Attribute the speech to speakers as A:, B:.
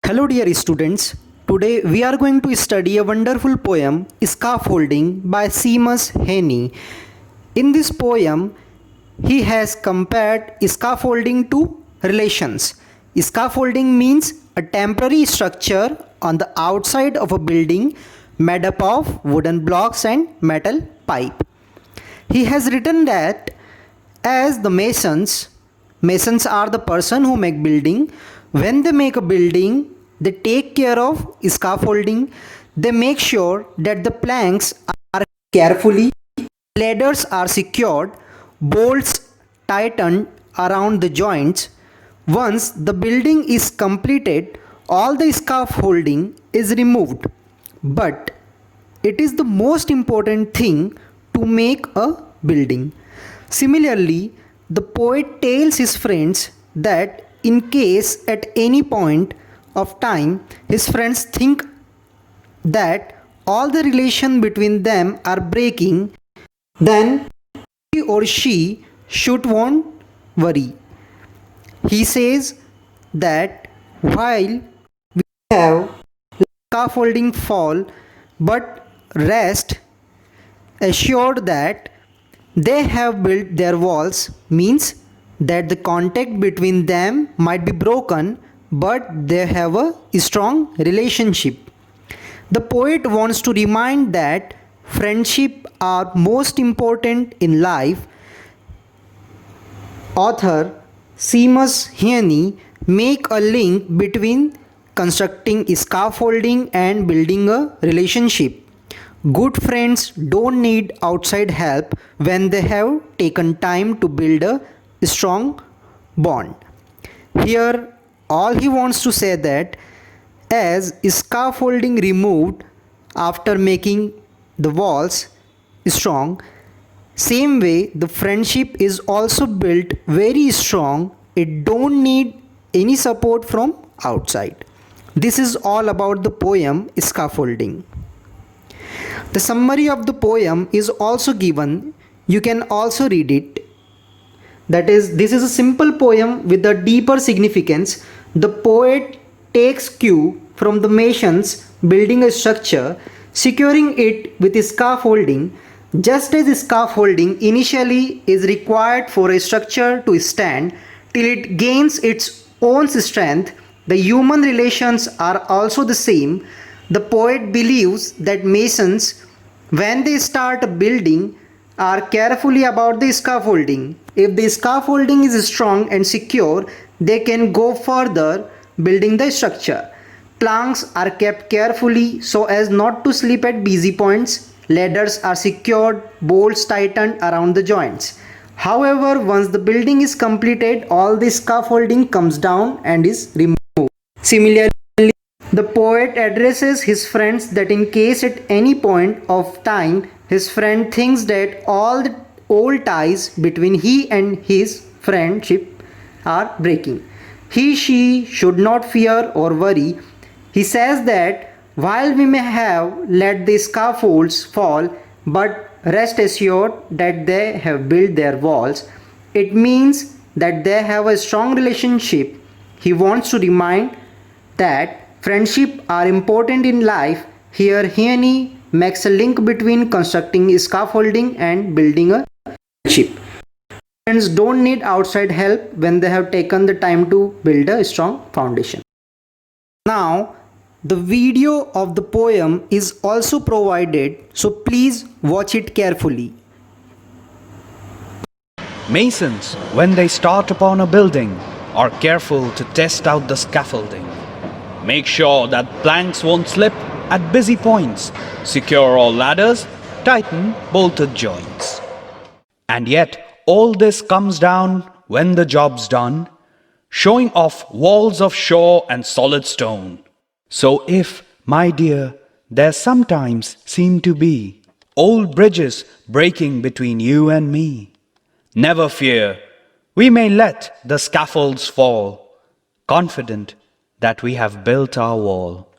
A: Hello dear students, today we are going to study a wonderful poem Scaffolding by Seamus Heaney. In this poem, he has compared scaffolding to relations. Scaffolding means a temporary structure on the outside of a building made up of wooden blocks and metal pipe. He has written that as the masons are the person who make building. When they make a building, they take care of scaffolding. They make sure that the planks are carefully, ladders are secured, bolts tightened around the joints. Once the building is completed, all the scaffolding is removed. But it is the most important thing to make a building. Similarly, the poet tells his friends that in case at any point of time his friends think that all the relation between them are breaking, then he or she should won't worry. He says that while we have scaffolding fall, but rest assured that they have built their walls means that the contact between them might be broken, but they have a strong relationship. The poet wants to remind that friendship are most important in life. Author Seamus Heaney make a link between constructing scaffolding and building a relationship. Good friends don't need outside help when they have taken time to build a strong bond. Here, all he wants to say that as scaffolding removed after making the walls strong, same way the friendship is also built very strong. It don't need any support from outside. This is all about the poem Scaffolding. The summary of the poem is also given. You can also read it. That is, this is a simple poem with a deeper significance. The poet takes cue from the masons building a structure, securing it with scaffolding. Just as scaffolding initially is required for a structure to stand till it gains its own strength, the human relations are also the same. The poet believes that masons, when they start a building, are carefully about the scaffolding. If the scaffolding is strong and secure, they can go further building the structure. Planks are kept carefully so as not to slip at busy points. Ladders are secured, bolts tightened around the joints. However, once the building is completed, all the scaffolding comes down and is removed. Similarly, the poet addresses his friends that in case at any point of time his friend thinks that all the old ties between he and his friendship are breaking, she should not fear or worry. He says that while we may have let the scaffolds fall, but rest assured that they have built their walls, it means that they have a strong relationship. He wants to remind that friendship are important in life. Here Heaney makes a link between constructing scaffolding and building a friendship. Friends don't need outside help when they have taken the time to build a strong foundation. Now, the video of the poem is also provided, so please watch it carefully.
B: Masons, when they start upon a building, are careful to test out the scaffolding. Make sure that planks won't slip at busy points, secure all ladders, tighten bolted joints. And yet, all this comes down when the job's done, showing off walls of shore and solid stone. So if, my dear, there sometimes seem to be old bridges breaking between you and me, never fear, we may let the scaffolds fall, confident that we have built our wall.